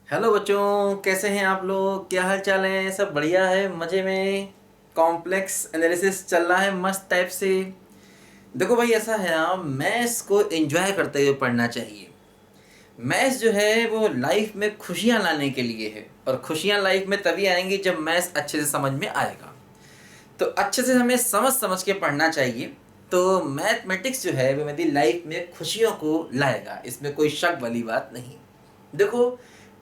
Hello बच्चों, कैसे हैं आप लोग? क्या हाल चाल है? सब बढ़िया है, मज़े में। कॉम्प्लेक्स एनालिसिस चल रहा है मस्त टाइप से। देखो भाई, ऐसा है ना, मैथ्स को एंजॉय करते हुए पढ़ना चाहिए। मैथ्स जो है वो लाइफ में खुशियाँ लाने के लिए है, और खुशियाँ लाइफ में तभी आएंगी जब मैथ्स अच्छे से समझ में आएगा। तो अच्छे से हमें समझ समझ के पढ़ना चाहिए। तो मैथमेटिक्स जो है वो मेरी लाइफ में खुशियों को लाएगा, इसमें कोई शक वाली बात नहीं। देखो,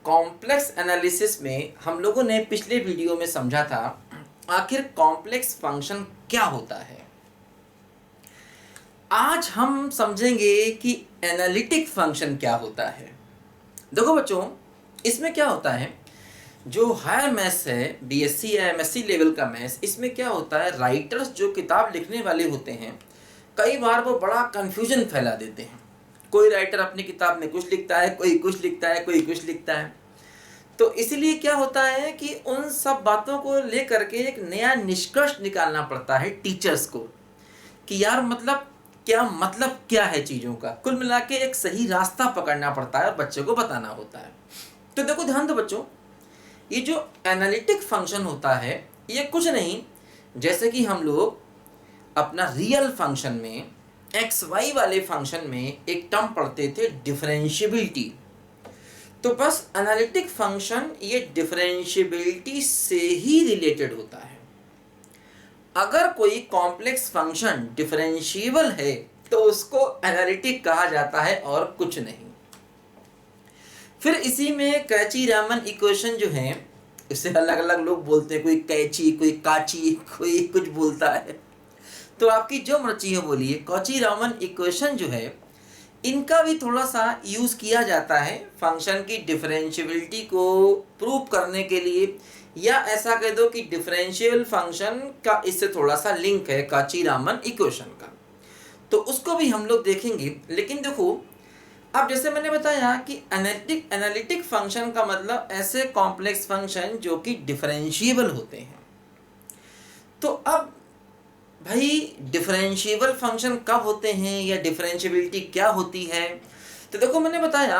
कॉम्प्लेक्स एनालिसिस में हम लोगों ने पिछले वीडियो में समझा था आखिर कॉम्प्लेक्स फंक्शन क्या होता है। आज हम समझेंगे कि एनालिटिक फंक्शन क्या होता है। देखो बच्चों, इसमें क्या होता है, जो हायर मैथ्स है, बीएससी या एमएससी लेवल का मैथ्स, इसमें क्या होता है, राइटर्स जो किताब लिखने वाले होते हैं कई बार वो बड़ा कंफ्यूजन फैला देते हैं। कोई राइटर अपनी किताब में कुछ लिखता है, कोई कुछ लिखता है, कोई कुछ लिखता है। तो इसलिए क्या होता है कि उन सब बातों को लेकर के एक नया निष्कर्ष निकालना पड़ता है टीचर्स को, कि यार मतलब क्या है चीज़ों का। कुल मिला के एक सही रास्ता पकड़ना पड़ता है और बच्चे को बताना होता है। तो देखो, ध्यान दो बच्चों, ये जो एनालिटिक फंक्शन होता है ये कुछ नहीं, जैसे कि हम लोग अपना रियल फंक्शन में, एक्स वाई वाले फंक्शन में एक टर्म पढ़ते थे, डिफरेंशियबिलिटी। तो बस एनालिटिक फंक्शन ये डिफरेंशियबिलिटी से ही रिलेटेड होता है। अगर कोई कॉम्प्लेक्स फंक्शन डिफरेंशिएबल है तो उसको एनालिटिक कहा जाता है और कुछ नहीं। फिर इसी में कैची रामन इक्वेशन जो है, इसे अलग अलग लोग बोलते हैं, कोई कैची, कोई काची, कोई कुछ बोलता है। तो आपकी जो मर्जी हो बोलिए, कॉची रामन इक्वेशन जो है, इनका भी थोड़ा सा यूज़ किया जाता है फंक्शन की डिफरेंशियबिलिटी को प्रूव करने के लिए, या ऐसा कह दो कि डिफरेंशियल फंक्शन का इससे थोड़ा सा लिंक है काची रामन इक्वेशन का। तो उसको भी हम लोग देखेंगे। लेकिन देखो, अब जैसे मैंने बताया कि एनालिटिक फंक्शन का मतलब ऐसे कॉम्प्लेक्स फंक्शन जो कि डिफरेंशिएबल होते हैं। तो अब भाई, डिफरेंशिएबल फंक्शन कब होते हैं या डिफरेंशिएबिलिटी क्या होती है? तो देखो, मैंने बताया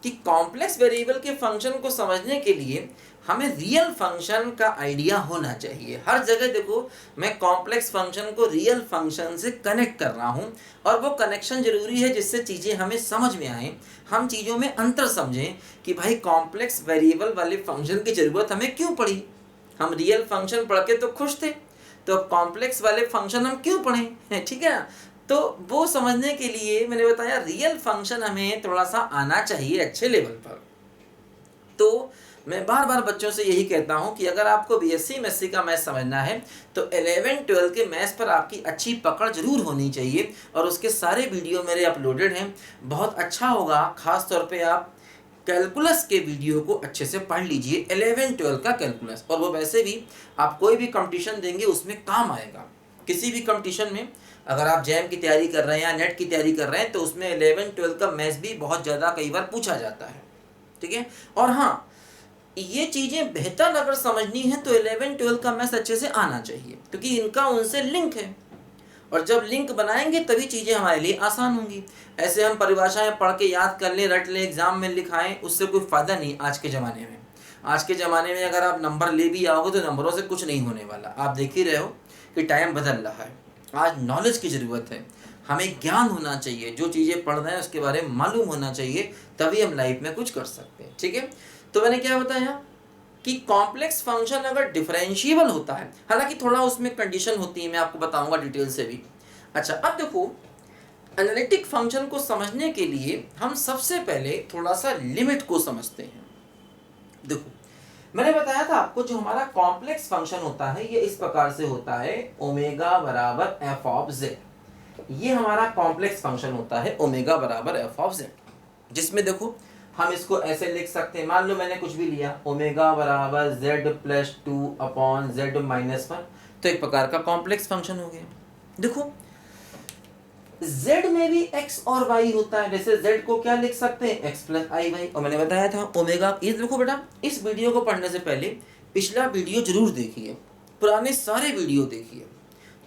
कि कॉम्प्लेक्स वेरिएबल के फंक्शन को समझने के लिए हमें रियल फंक्शन का आइडिया होना चाहिए। हर जगह देखो, मैं कॉम्प्लेक्स फंक्शन को रियल फंक्शन से कनेक्ट कर रहा हूँ, और वो कनेक्शन जरूरी है जिससे चीज़ें हमें समझ में आए, हम चीज़ों में अंतर समझें कि भाई कॉम्प्लेक्स वेरिएबल वाले फंक्शन की ज़रूरत हमें क्यों पड़ी। हम रियल फंक्शन पढ़ के तो खुश थे, तो अब कॉम्प्लेक्स वाले फंक्शन हम क्यों पढ़ें, ठीक है ना। तो वो समझने के लिए मैंने बताया रियल फंक्शन हमें थोड़ा सा आना चाहिए अच्छे लेवल पर। तो मैं बार बार बच्चों से यही कहता हूं कि अगर आपको बीएससी एमएससी का मैथ्स समझना है तो 11-12 के मैथ्स पर आपकी अच्छी पकड़ जरूर होनी चाहिए, और उसके सारे वीडियो मेरे अपलोडेड हैं। बहुत अच्छा होगा, खास तौर पे आप कैलकुलस के वीडियो को अच्छे से पढ़ लीजिए, 11-12 का कैलकुलस। और वो वैसे भी आप कोई भी कंपटीशन देंगे उसमें काम आएगा। किसी भी कंपटीशन में अगर आप जैम की तैयारी कर रहे हैं या नेट की तैयारी कर रहे हैं तो उसमें 11-12 का मैथ्स भी बहुत ज़्यादा कई बार पूछा जाता है, ठीक है। और हाँ, ये चीज़ें बेहतर अगर समझनी है तो 11-12 का मैथ्स अच्छे से आना चाहिए, क्योंकि इनका उनसे लिंक है, और जब लिंक बनाएंगे तभी चीज़ें हमारे लिए आसान होंगी। ऐसे हम परिभाषाएं पढ़ के याद कर लें, रट लें, एग्जाम में लिखाएं, उससे कोई फ़ायदा नहीं। आज के ज़माने में, अगर आप नंबर ले भी आओगे तो नंबरों से कुछ नहीं होने वाला। आप देख ही रहे हो कि टाइम बदल रहा है। आज नॉलेज की ज़रूरत है, हमें ज्ञान होना चाहिए, जो चीज़ें पढ़ रहे हैं उसके बारे में मालूम होना चाहिए, तभी हम लाइफ में कुछ कर सकते हैं, ठीक है। तो मैंने क्या बताया कि कॉम्प्लेक्स फंक्शन अगर डिफरेंशिएबल होता है, हालांकि थोड़ा उसमें कंडीशन होती है, मैं आपको बताऊंगा डिटेल से भी। अच्छा, अब देखो, एनालिटिक फंक्शन को समझने के लिए हम सबसे पहले थोड़ा सा लिमिट को समझते हैं। देखो, मैंने बताया था आपको जो हमारा कॉम्प्लेक्स फंक्शन होता है ये इस प्रकार से होता है, ओमेगा बराबर एफ ऑफ जेड। ये हमारा कॉम्प्लेक्स फंक्शन होता है, ओमेगा बराबर एफ ऑफ जेड, जिसमें देखो हम इसको ऐसे लिख सकते हैं। मान लो मैंने कुछ भी लिया, ओमेगा बराबर Z plus 2 upon Z minus 1, तो एक प्रकार का कॉम्प्लेक्स फंक्शन हो गया। देखो, z में भी x और y होता है, जैसे z को क्या लिख सकते हैं, x प्लस आई वाई। और मैंने बताया था ओमेगा, ये देखो बेटा, इस वीडियो को पढ़ने से पहले पिछला वीडियो जरूर देखिए, पुराने सारे वीडियो देखिए,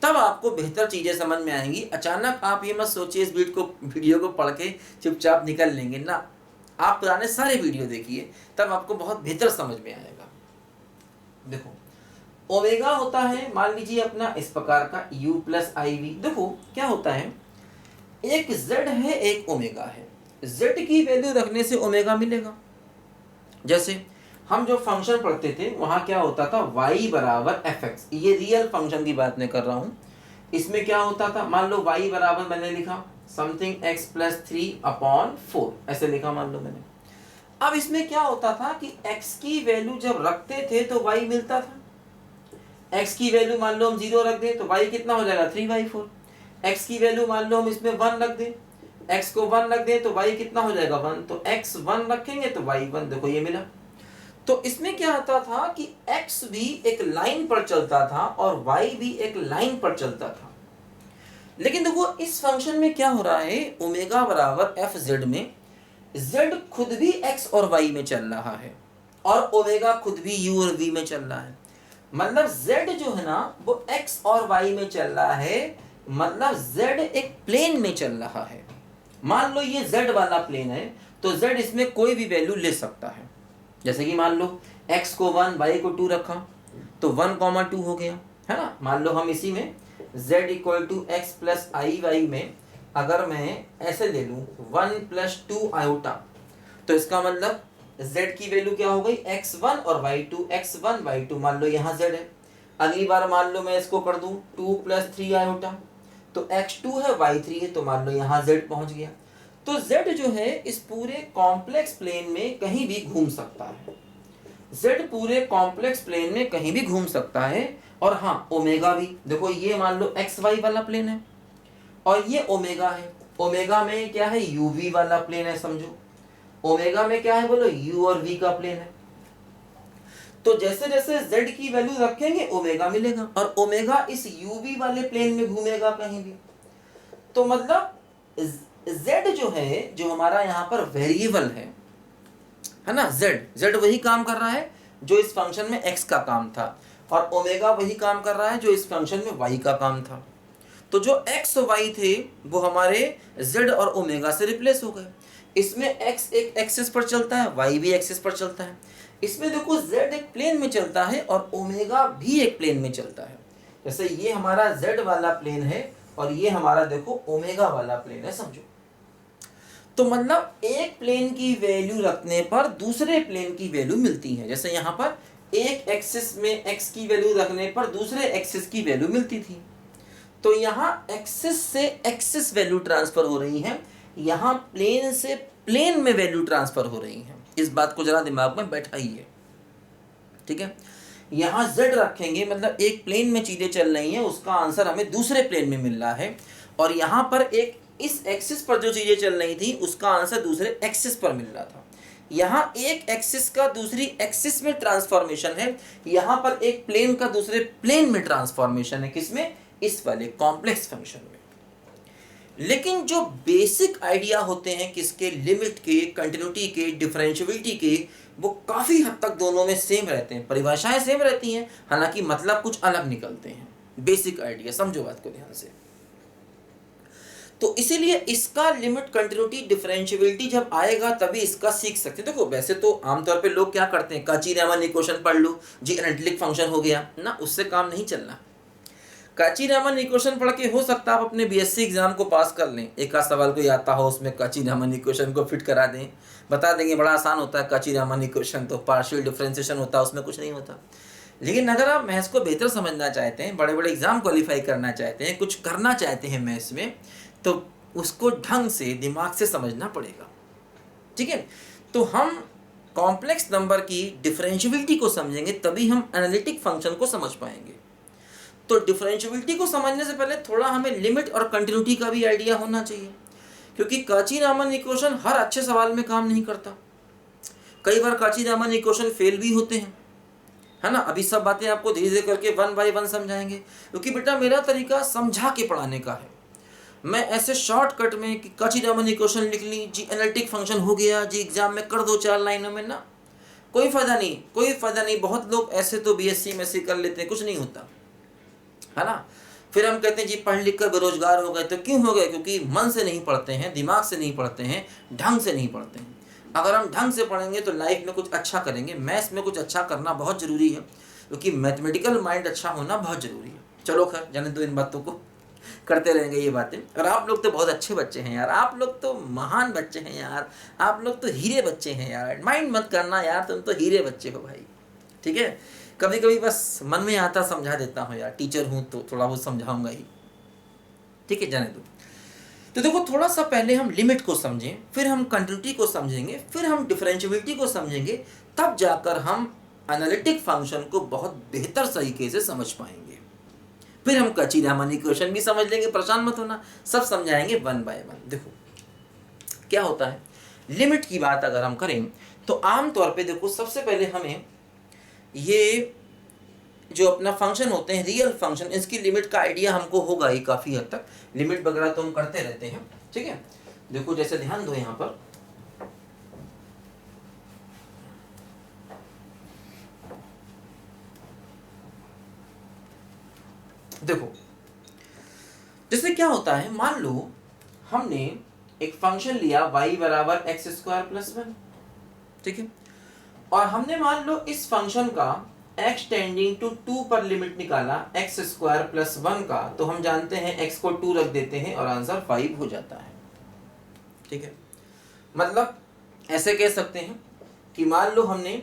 तब आपको बेहतर चीज़ें समझ में आएंगी। अचानक आप ये मत सोचिए इस वीडियो को पढ़ के चुपचाप निकल लेंगे ना। आप पुराने सारे वीडियो देखिए, तब आपको बहुत बेहतर समझ में आएगा। देखो ओमेगा होता है, मान लीजिए अपना इस प्रकार का u प्लस आई वी। देखो क्या होता है, एक z है एक ओमेगा है, z की वैल्यू रखने से ओमेगा मिलेगा। जैसे हम जो फंक्शन पढ़ते थे वहां क्या होता था, y बराबर एफ एक्स, ये रियल फंक्शन की बात मैं कर रहा हूं। इसमें क्या होता था, मान लो y बराबर मैंने लिखा समथिंग x प्लस 3/4, ऐसे लिखा मान लो मैंने। अब इसमें क्या होता था कि x की वैल्यू जब रखते थे तो y मिलता था। x की वैल्यू मान लो हम 0 रख दें तो y कितना हो जाएगा 3/4। x की वैल्यू मान लो हम इसमें 1 रख दें, x को 1 रख दें तो y कितना हो जाएगा 1, तो x 1 रखेंगे तो y 1। देखो ये मिला। तो इसमें क्या आता था कि x भी एक लाइन पर चलता था और y भी एक लाइन पर चलता था। लेकिन देखो इस फंक्शन में क्या हो रहा है, ओमेगा बराबर एफ जेड में z खुद भी x और y में चल रहा है और ओमेगा खुद भी u और v में चल रहा है। मतलब z जो है ना वो x और y में चल रहा है, मतलब z एक प्लेन में चल रहा है। मान लो ये z वाला प्लेन है तो z इसमें कोई भी वैल्यू ले सकता है। जैसे कि मान लो x को 1 y को 2 रखा तो 1,2 हो गया, है ना। मान लो हम इसी में z equal to x plus i y में अगर मैं ऐसे ले लूँ 1 + 2 आयोटा, तो इसका मतलब z की वैल्यू क्या हो गई x1 और y2, x1 y2। मान लो यहाँ z है। अगली बार मान लो मैं इसको कर दूँ 2 + 3 आयोटा, तो x2 है y3 है, तो मान लो यहाँ z पहुँच गया। तो z जो है इस पूरे कॉम्प्लेक्स प्लेन में कहीं भी घूम सकता है। z पूरे कॉम्प्लेक्स प्लेन में कहीं भी घूम सकता है। और हाँ ओमेगा भी, देखो ये मान लो एक्स वाई वाला प्लेन है और ये ओमेगा है। ओमेगा में क्या है, यू वी वाला प्लेन है, समझो। ओमेगा में क्या है बोलो, u और v का प्लेन है। तो जैसे जैसे z की वैल्यू रखेंगे ओमेगा मिलेगा और ओमेगा इस uv वाले प्लेन में घूमेगा कहीं भी। तो मतलब z जो है, जो हमारा यहाँ पर वेरिएबल है ना, z वही काम कर रहा है जो इस फंक्शन में x का काम था और ओमेगा वही काम कर रहा है जो इस फंक्शन में y का काम था। तो जो x और y थे वो हमारे z और ओमेगा से रिप्लेस हो गए। इसमें x एक एक्सिस पर चलता है, y भी एक्सिस पर चलता है। इसमें देखो z एक प्लेन में चलता है और ओमेगा भी एक प्लेन में चलता है। जैसे ये हमारा z वाला प्लेन है और ये हमारा देखो ओमेगा वाला प्लेन है, समझो। तो मतलब एक प्लेन की वैल्यू रखने पर दूसरे प्लेन की वैल्यू मिलती है। जैसे यहाँ पर एक एक्सिस में x की वैल्यू रखने पर दूसरे एक्सिस की वैल्यू मिलती थी, तो यहाँ एक्सिस से एक्सिस वैल्यू ट्रांसफर हो रही है, यहाँ प्लेन से प्लेन में वैल्यू ट्रांसफर हो रही है। इस बात को जरा दिमाग में बैठाइए, ठीक है। यहाँ z रखेंगे मतलब एक प्लेन में चीजें चल रही हैं, उसका आंसर हमें दूसरे प्लेन में मिल रहा है। और यहाँ पर एक इस एक्सिस पर जो चीजें चल रही थी उसका आंसर दूसरे एक्सिस पर मिल रहा था। यहाँ एक एक्सिस का दूसरी एक्सिस में ट्रांसफॉर्मेशन है, यहाँ पर एक प्लेन का दूसरे प्लेन में ट्रांसफॉर्मेशन है। किसमें, इस वाले कॉम्प्लेक्स फंक्शन में। लेकिन जो बेसिक आइडिया होते हैं किसके, लिमिट के, कंटिन्यूटी के, डिफरेंशियबिलिटी के, वो काफ़ी हद तक दोनों में सेम रहते हैं। परिभाषाएं सेम रहती हैं, हालांकि मतलब कुछ अलग निकलते हैं। बेसिक आइडिया समझो बात को ध्यान से। तो इसीलिए इसका लिमिट, कंटिन्यूटी, डिफरेंशियबिलिटी जब आएगा तभी इसका सीख सकते हैं। देखो वैसे तो आमतौर पे लोग क्या करते हैं, काची-रीमन इक्वेशन पढ़ लो जी, एनालिटिक फंक्शन हो गया ना, उससे काम नहीं चलना। काची-रीमन इक्वेशन पढ़ के हो सकता है आप अपने बीएससी एग्जाम को पास कर लें। एक आध सवाल कोई आता हो उसमें काची-रीमन इक्वेशन को फिट करा दें, बता देंगे बड़ा आसान होता है काची-रीमन इक्वेशन, तो पार्शियल डिफरेंशिएशन होता है, उसमें कुछ नहीं होता। लेकिन अगर आप मैथ्स को बेहतर समझना चाहते हैं, बड़े बड़े एग्जाम क्वालिफाई करना चाहते हैं, कुछ करना चाहते हैं मैथ्स में, तो उसको ढंग से दिमाग से समझना पड़ेगा, ठीक है। तो हम कॉम्प्लेक्स नंबर की डिफरेंशियबिलिटी को समझेंगे तभी हम एनालिटिक फंक्शन को समझ पाएंगे। तो डिफरेंशियबिलिटी को समझने से पहले थोड़ा हमें लिमिट और कंटिन्यूटी का भी आइडिया होना चाहिए, क्योंकि काची-रीमन इक्वेशन हर अच्छे सवाल में काम नहीं करता। कई बार काची-रीमन इक्वेशन फेल भी होते हैं, है ना। अभी सब बातें आपको धीरे धीरे करके 1 बाय 1 समझाएंगे, क्योंकि बेटा मेरा तरीका समझा के पढ़ाने का है। मैं ऐसे शॉर्टकट में कि काची-रीमन इक्वेशन लिख ली जी, एनालिटिक फंक्शन हो गया जी, एग्जाम में कर दो 4 लाइनों में, ना, कोई फ़ायदा नहीं, कोई फ़ायदा नहीं। बहुत लोग ऐसे तो बीएससी में से कर लेते हैं, कुछ नहीं होता, है ना। फिर हम कहते हैं जी पढ़ लिख कर बेरोजगार हो गए, तो क्यों हो गए, क्योंकि मन से नहीं पढ़ते हैं, दिमाग से नहीं पढ़ते हैं, ढंग से नहीं पढ़ते हैं। अगर हम ढंग से पढ़ेंगे तो लाइफ में कुछ अच्छा करेंगे। मैथ्स में कुछ अच्छा करना बहुत ज़रूरी है, क्योंकि मैथमेटिकल माइंड अच्छा होना बहुत ज़रूरी है। चलो खैर जाने दो इन बातों को, करते रहेंगे ये बातें। और आप लोग तो बहुत अच्छे बच्चे हैं यार, आप लोग तो महान बच्चे हैं यार, आप लोग तो हीरे बच्चे हैं यार। माइंड मत करना यार, तुम तो हीरे बच्चे हो भाई, ठीक है। कभी कभी बस मन में आता समझा देता हूँ यार, टीचर हूँ तो थोड़ा बहुत समझाऊंगा ही, ठीक है, जाने दो। तो देखो थोड़ा सा पहले हम लिमिट को समझें, फिर हम कंटिन्यूटी को समझेंगे, फिर हम डिफरेंशिएबिलिटी को समझेंगे, तब जाकर हम एनालिटिक फंक्शन को बहुत बेहतर तरीके से समझ पाएंगे। फिर हम कचीरामन इक्वेशन भी समझ लेंगे, परेशान मत होना, सब समझाएंगे वन बाय वन। देखो क्या होता है, लिमिट की बात अगर हम करें तो आमतौर पे देखो सबसे पहले हमें ये जो अपना फंक्शन होते हैं रियल फंक्शन, इसकी लिमिट का आइडिया हमको होगा ही काफ़ी हद तक। लिमिट वगैरह तो हम करते रहते हैं, ठीक है। देखो जैसे ध्यान दो यहाँ पर, देखो जैसे क्या होता है, मान लो हमने एक फंक्शन लिया y बराबर एक्स स्क्वायर प्लस वन, ठीक है, और हमने मान लो इस फंक्शन का x टेंडिंग टू 2 पर लिमिट निकाला एक्स स्क्वायर प्लस वन का, तो हम जानते हैं x को 2 रख देते हैं और आंसर 5 हो जाता है, ठीक है। मतलब ऐसे कह सकते हैं कि मान लो हमने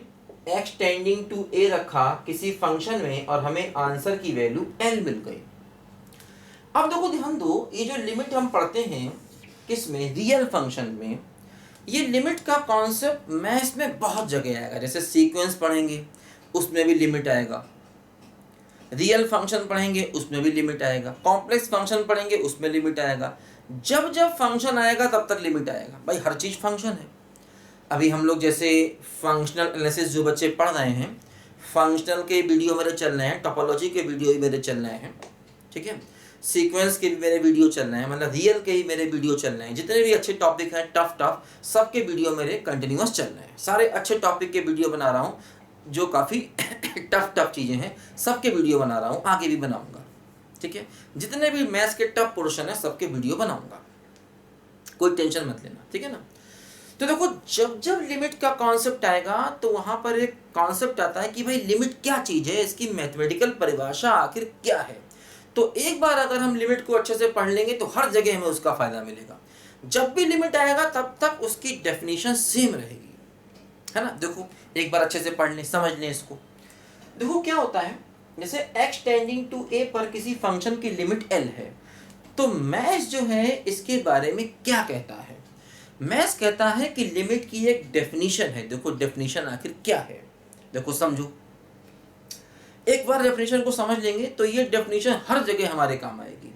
x टेंडिंग टू a रखा किसी फंक्शन में और हमें आंसर की वैल्यू l मिल गई। अब देखो ध्यान दो, ये जो लिमिट हम पढ़ते हैं किसमें, रियल फंक्शन में, ये लिमिट का कॉन्सेप्ट मैथ्स में बहुत जगह आएगा। जैसे सीक्वेंस पढ़ेंगे उसमें भी लिमिट आएगा, रियल फंक्शन पढ़ेंगे उसमें भी लिमिट आएगा, कॉम्प्लेक्स फंक्शन पढ़ेंगे उसमें लिमिट आएगा। जब जब फंक्शन आएगा तब तक लिमिट आएगा भाई, हर चीज़ फंक्शन है। अभी हम लोग जैसे फंक्शनल एनालिसिस जो बच्चे पढ़ रहे हैं, फंक्शनल के वीडियो मेरे चल रहे हैं, टोपोलॉजी के वीडियो भी मेरे चल रहे हैं, ठीक है, सीक्वेंस के भी मेरे वीडियो चल रहे हैं, मतलब रियल के ही मेरे वीडियो चल रहे हैं। जितने भी अच्छे टॉपिक हैं टफ सबके वीडियो मेरे कंटिन्यूअस चल रहे हैं। सारे अच्छे टॉपिक के वीडियो बना रहा हूँ, जो काफ़ी टफ चीज़ें हैं सबके वीडियो बना रहा हूँ, आगे भी बनाऊँगा, ठीक है। जितने भी मैथ्स के टफ पोर्शन है सबके वीडियो बनाऊँगा, कोई टेंशन मत लेना, ठीक है ना। तो देखो जब जब लिमिट का कॉन्सेप्ट आएगा तो वहाँ पर एक कॉन्सेप्ट आता है कि भाई लिमिट क्या चीज़ है, इसकी मैथमेटिकल परिभाषा आखिर क्या है। तो एक बार अगर हम लिमिट को अच्छे से पढ़ लेंगे तो हर जगह हमें उसका फायदा मिलेगा। जब भी लिमिट आएगा तब तक उसकी डेफिनेशन सेम रहेगी, है ना। देखो एक बार अच्छे से पढ़ लें, समझ लें इसको। देखो क्या होता है, जैसे x टेंडिंग टू a पर किसी फंक्शन की लिमिट l है, तो मैथ्स जो है इसके बारे में क्या कहता है। मैथ्स कहता है कि लिमिट की एक डेफिनेशन है। देखो डेफिनेशन आखिर क्या है, देखो समझो, एक बार डेफिनेशन को समझ लेंगे तो ये डेफिनेशन हर जगह हमारे काम आएगी।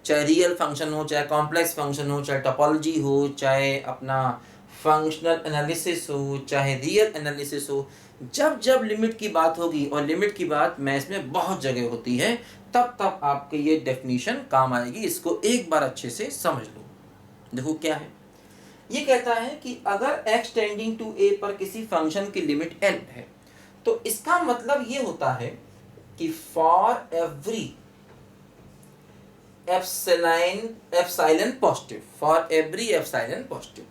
चाहे रियल फंक्शन हो, चाहे कॉम्प्लेक्स फंक्शन हो, चाहे टोपोलॉजी हो, चाहे अपना फंक्शनल एनालिसिस हो, चाहे रियल एनालिसिस हो, जब जब लिमिट की बात होगी, और लिमिट की बात मैथ्स में बहुत जगह होती है, तब तब आपके ये डेफिनेशन काम आएगी। इसको एक बार अच्छे से समझ लो। देखो क्या है, ये कहता है कि अगर x टेंडिंग टू a पर किसी फंक्शन की लिमिट l है, तो इसका मतलब ये होता है कि for every epsilon positive, for every epsilon positive,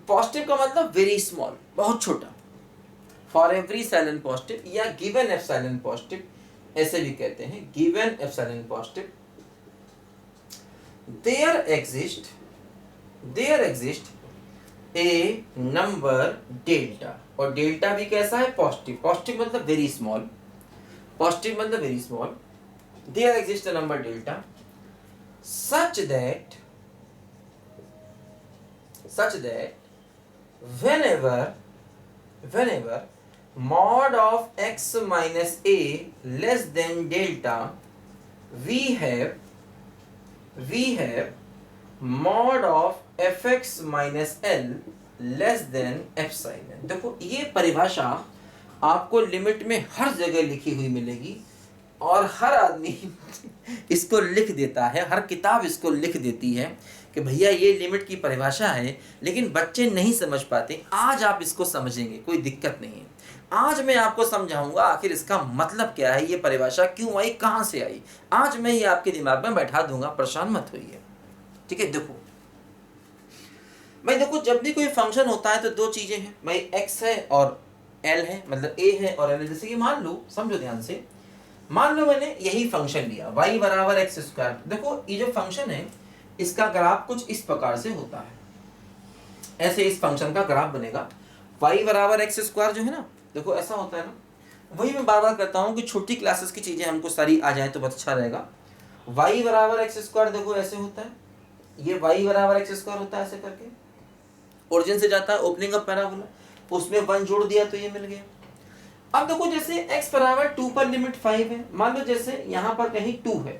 positive का मतलब वेरी स्मॉल, बहुत छोटा, फॉर एवरी एप्सिलॉन पॉजिटिव या गिवन एप्सिलॉन पॉजिटिव, ऐसे भी कहते हैं, given epsilon positive, there exist a number delta, और डेल्टा भी कैसा है, पॉजिटिव, पॉजिटिव मतलब वेरी स्मॉल, पॉजिटिव मतलब very small, there exist a number delta such that whenever mod of x minus a less than delta, we have mod of fx minus l less than epsilon। देखो ये परिभाषा आपको limit में हर जगह लिखी हुई मिलेगी, और हर आदमी इसको लिख देता है, हर किताब इसको लिख देती है कि भैया ये लिमिट की परिभाषा है, लेकिन बच्चे नहीं समझ पाते। आज आप इसको समझेंगे, कोई दिक्कत नहीं है। आज मैं आपको समझाऊंगा आखिर इसका मतलब क्या है, ये परिभाषा क्यों आई, कहाँ से आई, आज मैं ये आपके दिमाग में बैठा दूंगा, परेशान मत होइए, ठीक है। देखो भाई देखो जब भी कोई फंक्शन होता है तो दो चीजें हैं भाई, एक्स है और एल है, मतलब ए है और एल है। जैसे कि मान लो, समझो ध्यान से, मान लो मैंने यही फंक्शन लिया y बराबर एक्स स्क्वायर। देखो ये जो फंक्शन है इसका ग्राफ कुछ इस प्रकार से होता है, ऐसे इस फंक्शन का ग्राफ बनेगा। y बराबर एक्स स्क्वायर जो है ना, देखो ऐसा होता है ना, वही मैं बार बार कहता हूँ कि छोटी क्लासेस की चीजें हमको सारी आ जाए तो बहुत अच्छा रहेगा। y बराबर एक्स स्क्वायर देखो ऐसे होता है, ये y बराबर एक्स स्क्वायर होता है ऐसे करके, ओरिजिन से जाता है ओपनिंग ऑफ पैराबोला, उसमें 1 जोड़ दिया तो ये मिल गया। अब देखो जैसे x बराबर 2 पर लिमिट 5 है, मान लो जैसे यहां पर कहीं 2 है,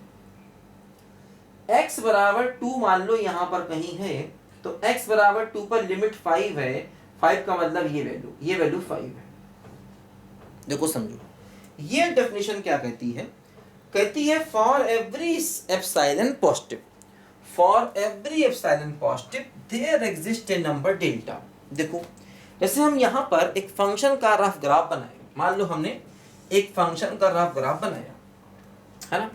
x बराबर 2 मान लो यहां पर कहीं है, तो x बराबर 2 पर लिमिट 5 है, 5 का मतलब ये वैल्यू 5 है। देखो समझो, ये डेफिनेशन क्या कहती है, कहती है for every epsilon positive, for every epsilon positive there exist a number delta. देखो जैसे हम यहाँ पर एक फंक्शन का रफ ग्राफ बनाए, मान लो हमने एक फंक्शन का रफ ग्राफ बनाया है ना,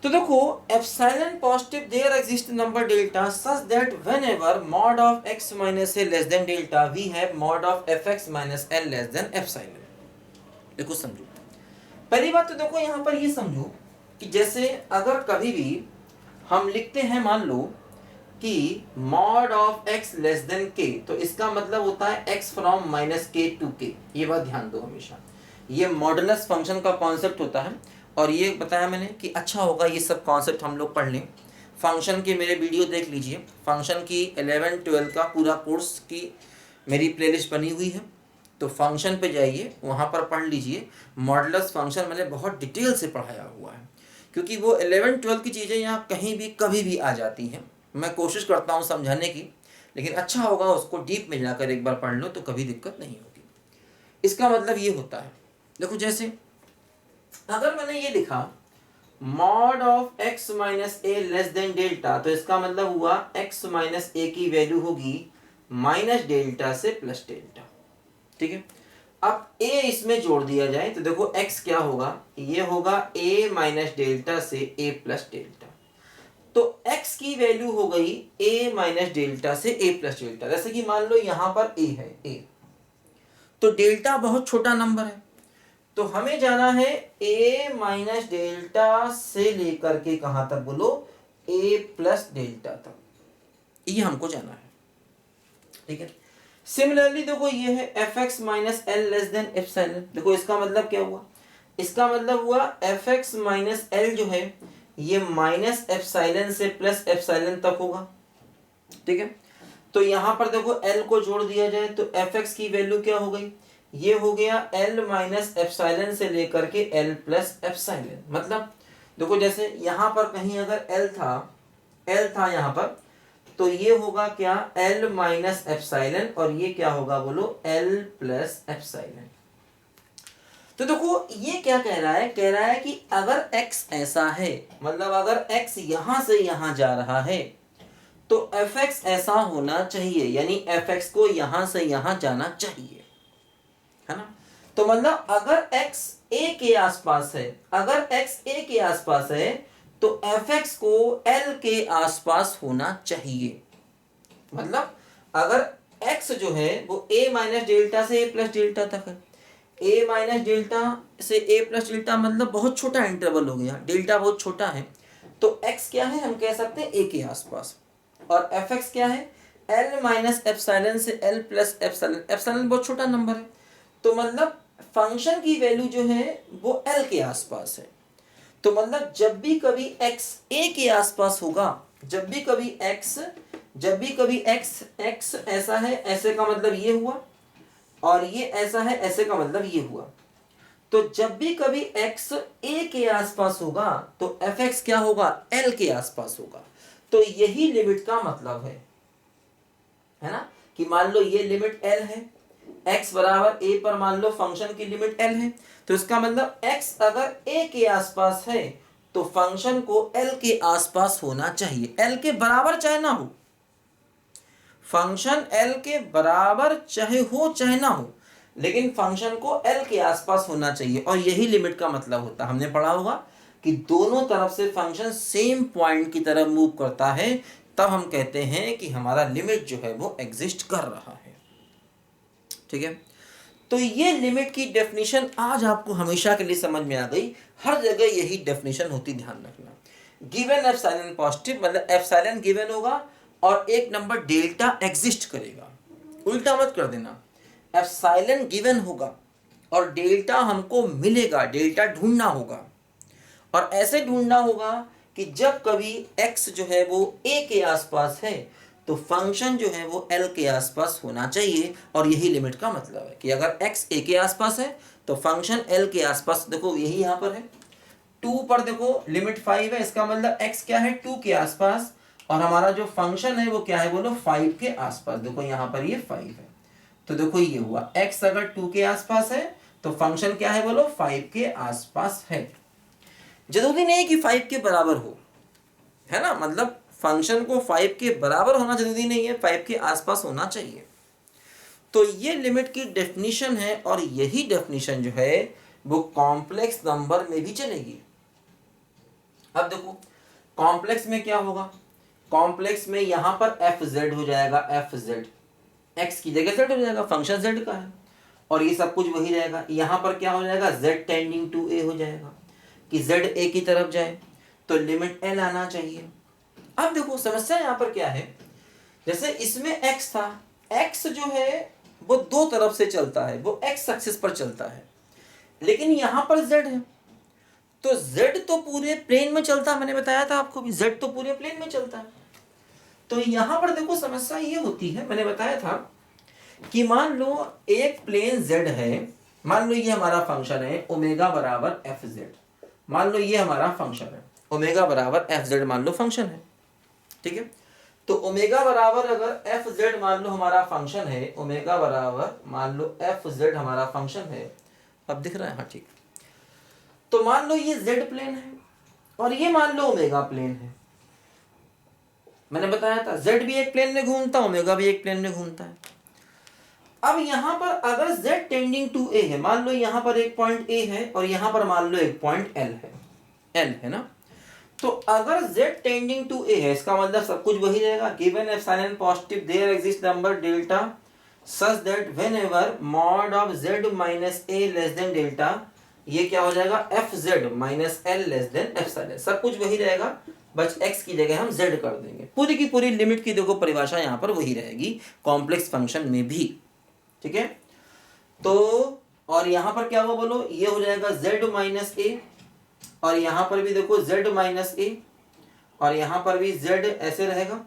तो देखो epsilon positive there exist number delta such that whenever mod of x minus a less than delta we have mod of fx minus l less than epsilon. देखो समझो, पहली बात तो देखो यहाँ पर ये समझो कि जैसे अगर कभी भी हम लिखते हैं मान लो कि mod of x less than k, तो इसका मतलब होता है x from minus k to k। ये बात ध्यान दो हमेशा, ये मॉडुलस फंक्शन का कॉन्सेप्ट होता है, और ये बताया मैंने कि अच्छा होगा ये सब कॉन्सेप्ट हम लोग पढ़ लें। फंक्शन के मेरे वीडियो देख लीजिए, फंक्शन की 11-12 का पूरा कोर्स की मेरी प्लेलिस्ट बनी हुई है, तो फंक्शन पे जाइए, वहाँ पर पढ़ लीजिए। मॉडुलस फंक्शन मैंने बहुत डिटेल से पढ़ाया हुआ है, क्योंकि वो 11-12 की चीज़ें यहाँ कहीं भी कभी भी आ जाती हैं। मैं कोशिश करता हूँ समझाने की, लेकिन अच्छा होगा उसको डीप में जाकर एक बार पढ़ लो तो कभी दिक्कत नहीं होगी। इसका मतलब ये होता है, देखो जैसे अगर मैंने ये लिखा mod of x minus a less than delta, तो इसका मतलब हुआ x माइनस ए की वैल्यू होगी माइनस डेल्टा से प्लस डेल्टा, ठीक है। अब a इसमें जोड़ दिया जाए तो देखो x क्या होगा, ये होगा a माइनस डेल्टा से a प्लस डेल्टा, तो x की वैल्यू हो गई a माइनस डेल्टा से a प्लस डेल्टा। जैसे कि मान लो यहां पर a है, a तो डेल्टा बहुत छोटा नंबर है, तो हमें जाना है a माइनस डेल्टा से लेकर के कहां तक बोलो, a प्लस डेल्टा तक, ये हमको जाना है, ठीक है। सिमिलरली देखो ये है fx minus L less than epsilon. देखो इसका मतलब क्या हुआ, इसका मतलब हुआ fx माइनस एल जो है ये माइनस एप्सिलॉन से प्लस एप्सिलॉन तक होगा, ठीक है। तो यहां पर देखो l को जोड़ दिया जाए तो fx की वैल्यू क्या हो गई, ये हो गया l माइनस एप्सिलॉन से लेकर के l प्लस एप्सिलॉन। मतलब देखो जैसे यहां पर कहीं अगर l था यहां पर, तो ये होगा क्या l माइनस एप्सिलॉन, और ये क्या होगा बोलो l प्लस एप्सिलॉन। तो देखो ये क्या कह रहा है, कह रहा है कि अगर x ऐसा है, मतलब अगर x यहां से यहां जा रहा है तो fx ऐसा होना चाहिए, यानी fx को यहां से यहां जाना चाहिए, है ना। तो मतलब अगर x a के आसपास है, अगर x a के आसपास है तो fx को l के आसपास होना चाहिए। मतलब अगर x जो है वो a माइनस डेल्टा से a प्लस डेल्टा तक है, a माइनस डेल्टा से a प्लस डेल्टा मतलब बहुत छोटा इंटरवल हो गया, डेल्टा बहुत छोटा है, तो x क्या है हम कह सकते हैं a के आसपास, और fx क्या है l माइनस एप्सिलॉन से l प्लस एप्सिलॉन। एप्सिलॉन बहुत छोटा नंबर है, तो मतलब फंक्शन की वैल्यू जो है वो l के आसपास है। तो मतलब जब भी कभी x a के आसपास होगा, जब भी कभी x ऐसा है, ऐसे का मतलब ये हुआ, और ये ऐसा है, ऐसे का मतलब ये हुआ, तो जब भी कभी x a के आसपास होगा तो fx क्या होगा, l के आसपास होगा। तो यही लिमिट का मतलब है ना, कि मान लो ये लिमिट l है, x बराबर a पर मान लो फंक्शन की लिमिट l है, तो इसका मतलब x अगर a के आसपास है तो फंक्शन को l के आसपास होना चाहिए, l के बराबर चाहे ना हो, फंक्शन l के बराबर चाहे हो चाहे ना हो, लेकिन फंक्शन को l के आसपास होना चाहिए, और यही लिमिट का मतलब होता है। हमने पढ़ा होगा कि दोनों तरफ से फंक्शन सेम पॉइंट की तरफ मूव करता है, तब हम कहते हैं कि हमारा लिमिट जो है वो एग्जिस्ट कर रहा है। ठीक है, तो ये लिमिट की डेफिनेशन आज आपको हमेशा के लिए समझ में आ गई। हर जगह यही डेफिनेशन होती, ध्यान रखना। गिवन एप्सिलॉन पॉजिटिव मतलब एप्सिलॉन गिवन होगा और एक नंबर डेल्टा एग्जिस्ट करेगा। उल्टा मत कर देना, एप्सिलॉन गिवन होगा और डेल्टा हमको मिलेगा, डेल्टा ढूंढना होगा। और ऐसे ढूंढना होगा कि जब कभी x जो है वो a के आसपास है तो फंक्शन जो है वो l के आसपास होना चाहिए। और यही लिमिट का मतलब है कि अगर x a के आसपास है तो फंक्शन l के आसपास, देखो यही यहाँ पर है 2 पर, देखो लिमिट 5 है, इसका मतलब x क्या है 2 के आसपास और हमारा जो फंक्शन है वो क्या है बोलो 5 के आसपास। देखो यहाँ पर ये 5 है, तो देखो ये हुआ x अगर 2 के आसपास है तो फंक्शन क्या है बोलो 5 के आसपास है। जरूरी नहीं कि 5 के बराबर हो, है ना, मतलब फंक्शन को 5 के बराबर होना जरूरी नहीं है, 5 के आसपास होना चाहिए। तो ये लिमिट की डेफिनेशन है और यही डेफिनेशन जो है वो कॉम्प्लेक्स नंबर में भी चलेगी। अब देखो कॉम्प्लेक्स में क्या होगा, कॉम्प्लेक्स में यहां पर एफ जेड हो जाएगा, एफ जेड एक्स की जगह जेड हो जाएगा, फंक्शन जेड का है और ये सब कुछ वही रहेगा। यहां पर क्या हो जाएगा जेड टेंडिंग टू ए हो जाएगा कि z a की तरफ जाए तो लिमिट l आना चाहिए। अब देखो समस्या यहाँ पर क्या है, जैसे इसमें x था, x जो है वो दो तरफ से चलता है, वो x एक्सिस पर चलता है, लेकिन यहाँ पर z है तो z तो पूरे प्लेन में चलता है। मैंने बताया था आपको भी z तो पूरे प्लेन में चलता है। तो यहाँ पर देखो समस्या ये होती है, मैंने बताया था कि मान लो एक प्लेन z है, मान लो ये हमारा फंक्शन है ओमेगा बराबर एफ जेड, मान लो ये हमारा फंक्शन है ओमेगा बराबर एफ जेड, मान लो फंक्शन है। ठीक है, तो ओमेगा बराबर अगर एफ जेड मान लो हमारा फंक्शन है, ओमेगा बराबर मान लो एफ जेड हमारा फंक्शन है। अब दिख रहा है, हाँ ठीक। तो मान लो ये जेड प्लेन है और ये मान लो ओमेगा प्लेन है। मैंने बताया था जेड भी एक प्लेन में घूमता, ओमेगा भी एक प्लेन में घूमता है। अब यहां पर अगर z टेंडिंग टू a है, मान लो यहां पर एक पॉइंट a है और यहां पर मान लो एक पॉइंट l है ना, तो अगर z टेंडिंग टू a है इसका मतलब सब कुछ वही रहेगा। Given epsilon positive there exist number delta such that whenever mod of z minus a less than delta, ये क्या हो जाएगा fz minus l less than epsilon, सब कुछ वही रहेगा, बस x की जगह हम z कर देंगे। पूरी की पूरी लिमिट की देखो परिभाषा यहाँ पर वही रहेगी कॉम्प्लेक्स फंक्शन में भी। ठीक है, तो और यहां पर क्या हुआ बोलो, ये हो जाएगा z माइनस ए और यहां पर भी देखो z माइनस ए और यहां पर भी z ऐसे रहेगा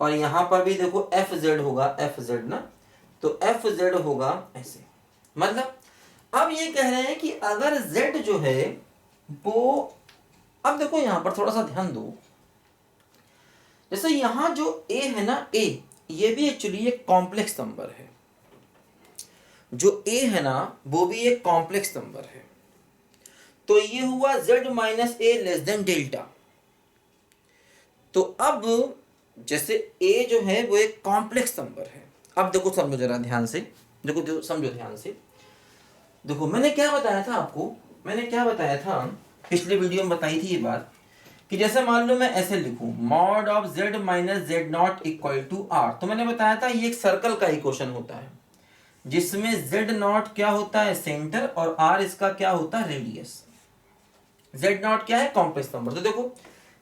और यहां पर भी देखो एफ जेड होगा, एफ जेड ना, तो एफ जेड होगा ऐसे। मतलब अब ये कह रहे हैं कि अगर z जो है वो, अब देखो यहां पर थोड़ा सा ध्यान दो, जैसे यहां जो a है ना, a ये भी एक्चुअली एक कॉम्प्लेक्स नंबर है, जो a है ना वो भी एक कॉम्प्लेक्स नंबर है। तो ये हुआ z minus a less than delta. तो अब जैसे a जो है वो एक कॉम्प्लेक्स नंबर है। अब देखो समझो जरा ध्यान से, देखो समझो ध्यान से, देखो मैंने क्या बताया था आपको, मैंने क्या बताया था पिछले वीडियो में बताई थी ये बात कि जैसे मान लो मैं ऐसे लिखूं mod of z minus z not equal to r, तो मैंने बताया था ये एक सर्कल का इक्वेशन होता है जिसमें z नॉट क्या होता है सेंटर और r इसका क्या होता है रेडियस। z नॉट क्या है कॉम्प्लेक्स नंबर। तो देखो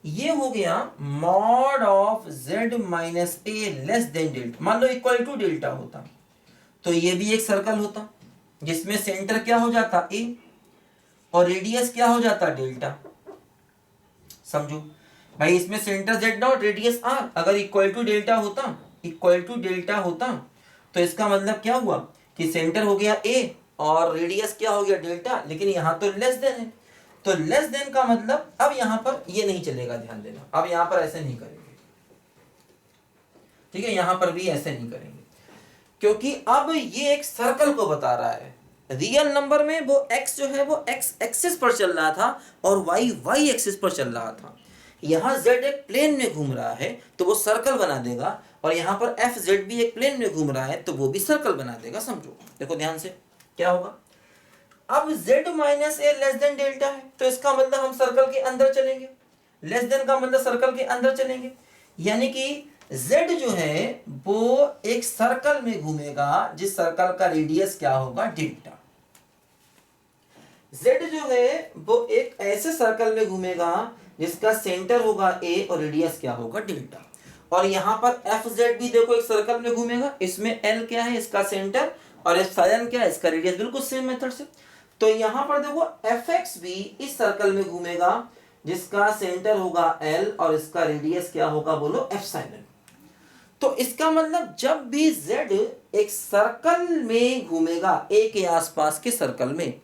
ये हो गया mod of z minus a less than delta, मान लो इक्वल टू डेल्टा होता तो ये भी एक सर्कल होता जिसमें सेंटर क्या हो जाता a और रेडियस क्या हो जाता डेल्टा। समझो भाई, इसमें centre z not radius r अगर इक्वल टू डेल्टा होता, इक्वल टू डेल्टा होता तो इसका मतलब क्या हुआ कि सेंटर हो गया a और रेडियस क्या हो गया डेल्टा, लेकिन यहाँ तो लेस देन है, तो लेस देन का मतलब अब यहाँ पर ये नहीं चलेगा, ध्यान देना, अब यहाँ पर ऐसे नहीं करेंगे। ठीक है, यहाँ पर भी ऐसे नहीं करेंगे क्योंकि अब ये एक सर्कल को बता रहा है। रियल नंबर में वो x जो है वो x एक्सिस पर चल रहा था और y y एक्सिस पर चल रहा था। यहाँ z एक प्लेन में घूम रहा है तो वो सर्कल बना देगा और यहाँ पर एफ जेड भी एक प्लेन में घूम रहा है तो वो भी सर्कल बना देगा। समझो देखो ध्यान से क्या होगा, अब z minus a less than delta है तो इसका मतलब हम सर्कल के अंदर चलेंगे, लेस देन का मतलब सर्कल के अंदर चलेंगे। यानी कि z जो है वो एक सर्कल में घूमेगा जिस सर्कल का रेडियस क्या होगा, डेल्टा। z जो है वो एक ऐसे सर्कल में घूमेगा जिसका सेंटर होगा a और रेडियस क्या होगा, डेल्टा। और यहाँ पर fz भी देखो एक सर्कल में घूमेगा, इसमें l क्या है, इसका सेंटर, और एप्सिलॉन क्या है, इसका रेडियस, बिल्कुल सेम मेथड से। तो यहाँ पर देखो fx भी इस सर्कल में घूमेगा जिसका सेंटर होगा l और इसका रेडियस क्या होगा, बोलो एप्सिलॉन। तो इसका मतलब जब भी z एक सर्कल में घूमेगा, a के आसपास के सर्कल में,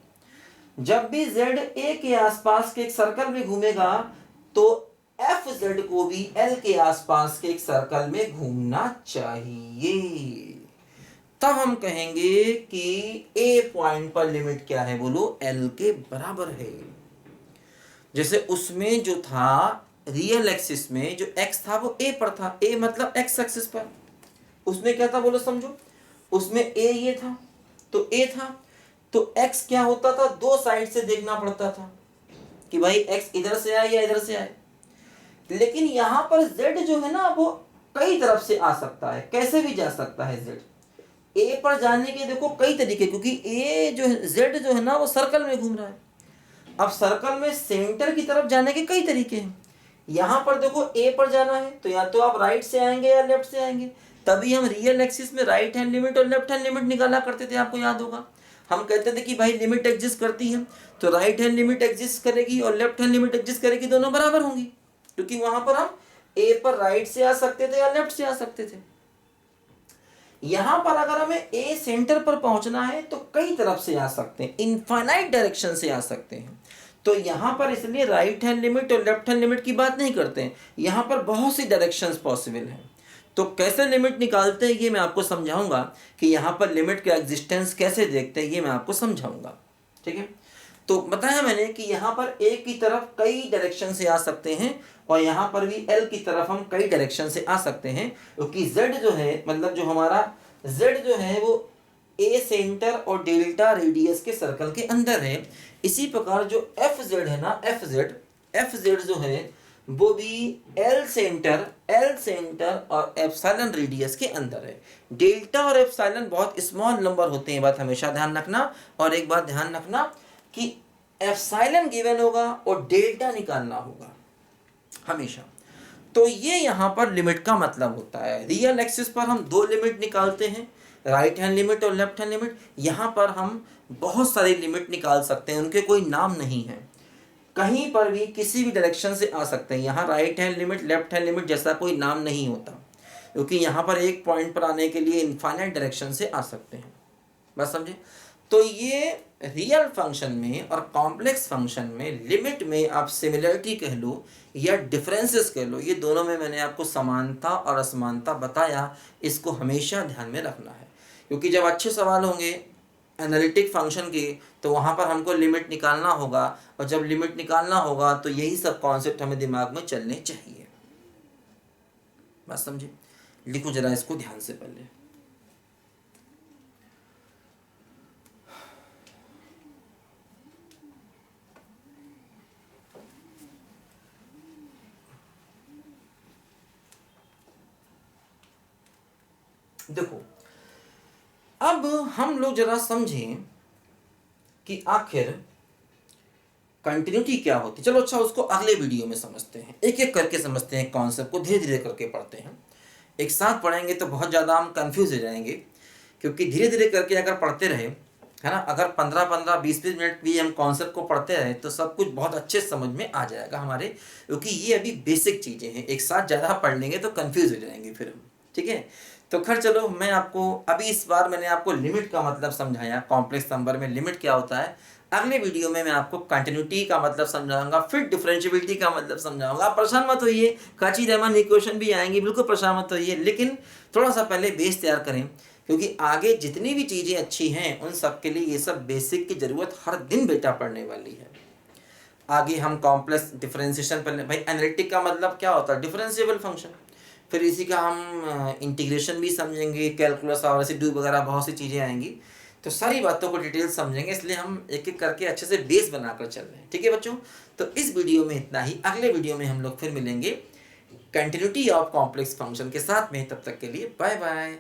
जब भी z a के आसपास के एक सर्कल में घूमेगा तो fz को भी l के आसपास के एक सर्कल में घूमना चाहिए। तब हम कहेंगे कि a पॉइंट पर लिमिट क्या है, बोलो l के बराबर है। जैसे उसमें जो था रियल एक्सिस में जो x था वो a पर था, a मतलब x एक्सिस पर, उसमें क्या था बोलो समझो, उसमें a ये था तो a था, तो x क्या होता था, दो साइड से देखना पड़ता था कि भाई x इधर से आए या इधर से आए। लेकिन यहां पर z जो है ना वो कई तरफ से आ सकता है, कैसे भी जा सकता है z। a पर जाने के देखो कई तरीके, क्योंकि a जो है z जो है ना वो सर्कल में घूम रहा है। अब सर्कल में सेंटर की तरफ जाने के कई तरीके हैं। यहां पर देखो a पर जाना है तो या तो आप राइट से आएंगे या लेफ्ट से आएंगे, तभी हम रियल एक्सिस में राइट हैंड लिमिट और लेफ्ट हैंड लिमिट निकाला करते थे, आपको याद होगा। हम कहते थे कि भाई लिमिट एग्जिस्ट करती है तो राइट हैंड लिमिट एग्जिस्ट करेगी और लेफ्ट हैंड लिमिट एग्जिस्ट करेगी, दोनों बराबर होंगी, क्योंकि वहां पर हम a पर राइट से आ सकते थे या लेफ्ट से आ सकते थे। यहां पर अगर हमें a सेंटर पर पहुंचना है तो कई तरफ से आ सकते हैं, इनफाइनाइट डायरेक्शन से आ सकते हैं। तो यहां पर इसलिए राइट हैंड लिमिट और लेफ्ट हैंड लिमिट की बात नहीं करते हैं, यहां पर बहुत सी डायरेक्शंस पॉसिबल हैं। तो कैसे लिमिट निकालते हैं ये मैं आपको समझाऊंगा, कि यहां पर लिमिट का एग्जिस्टेंस कैसे देखते हैं ये मैं आपको समझाऊंगा, ठीक है। तो बताया मैंने कि यहाँ पर a की तरफ कई डायरेक्शन से आ सकते हैं और यहाँ पर भी l की तरफ हम कई डायरेक्शन से आ सकते हैं, क्योंकि z जो है मतलब जो हमारा z जो है वो a सेंटर और डेल्टा रेडियस के सर्कल के अंदर है। इसी प्रकार जो fz है ना, fz जो है वो भी l सेंटर और एप्सिलॉन रेडियस के अंदर है। डेल्टा और एप्सिलॉन बहुत स्मॉल नंबर होते हैं, बात हमेशा ध्यान रखना। और एक बात ध्यान रखना कि एप्सिलॉन गिवन होगा और डेल्टा निकालना होगा हमेशा। तो ये यहाँ पर लिमिट का मतलब होता है। रियल एक्सिस पर हम दो लिमिट निकालते हैं, राइट हैंड लिमिट और लेफ्ट हैंड लिमिट। यहाँ पर हम बहुत सारी लिमिट निकाल सकते हैं, उनके कोई नाम नहीं है, कहीं पर भी किसी भी डायरेक्शन से आ सकते हैं। यहाँ right hand limit left hand limit जैसा कोई नाम नहीं होता, क्योंकि यहाँ पर एक पॉइंट पर आने के लिए इनफाइनाइट डायरेक्शन से आ सकते हैं, बस समझे। तो ये रियल फंक्शन में और कॉम्प्लेक्स फंक्शन में लिमिट में आप सिमिलरिटी कह लो या डिफरेंसेस कह लो, ये दोनों में मैंने आपको समानता और असमानता बताया, इसको हमेशा ध्यान में रखना है। क्योंकि जब अच्छे सवाल होंगे एनालिटिक फंक्शन के तो वहाँ पर हमको लिमिट निकालना होगा, और जब लिमिट निकालना होगा तो यही सब कॉन्सेप्ट हमें दिमाग में चलने चाहिए, बस समझे। लिखो जरा इसको ध्यान से पहले। देखो अब हम लोग जरा समझें कि आखिर कंटिन्यूटी क्या होती है। चलो अच्छा, उसको अगले वीडियो में समझते हैं, एक एक करके समझते हैं, कॉन्सेप्ट को धीरे धीरे करके पढ़ते हैं। एक साथ पढ़ेंगे तो बहुत ज़्यादा हम कंफ्यूज हो जाएंगे, क्योंकि धीरे धीरे करके अगर पढ़ते रहे, है ना, अगर 15-15 20-20 मिनट भी हम कॉन्सेप्ट को पढ़ते रहे तो सब कुछ बहुत अच्छे समझ में आ जाएगा हमारे, क्योंकि ये अभी बेसिक चीज़ें हैं। एक साथ ज़्यादा पढ़ लेंगे तो कन्फ्यूज हो जाएंगे फिर हम, ठीक है। तो खैर चलो, मैं आपको अभी इस बार मैंने आपको लिमिट का मतलब समझाया, कॉम्प्लेक्स नंबर में लिमिट क्या होता है। अगले वीडियो में मैं आपको कंटिन्यूटी का मतलब समझाऊंगा, फिर डिफरेंशियबिलिटी का मतलब समझाऊंगा। आप परेशान मत होइए, काची-रीमान इक्वेशन भी आएंगी, बिल्कुल परेशान मत होइए, लेकिन थोड़ा सा पहले बेस तैयार करें, क्योंकि आगे जितनी भी चीज़ें अच्छी हैं उन सब के लिए ये सब बेसिक की ज़रूरत हर दिन बेटा पढ़ने वाली है। आगे हम कॉम्प्लेक्स डिफरेंशिएशन पढ़ने, भाई एनालिटिक का मतलब क्या होता है, डिफरेंशिएबल फंक्शन, फिर इसी का हम इंटीग्रेशन भी समझेंगे, कैलकुलस और रेसिड्यू वगैरह बहुत सी चीज़ें आएंगी, तो सारी बातों को डिटेल समझेंगे। इसलिए हम एक एक करके अच्छे से बेस बनाकर चल रहे हैं, ठीक है बच्चों। तो इस वीडियो में इतना ही, अगले वीडियो में हम लोग फिर मिलेंगे। कंटिन्यूटी ऑफ कॉम्प्लेक्स फंक्शन के साथ में। तब तक के लिए बाय बाय।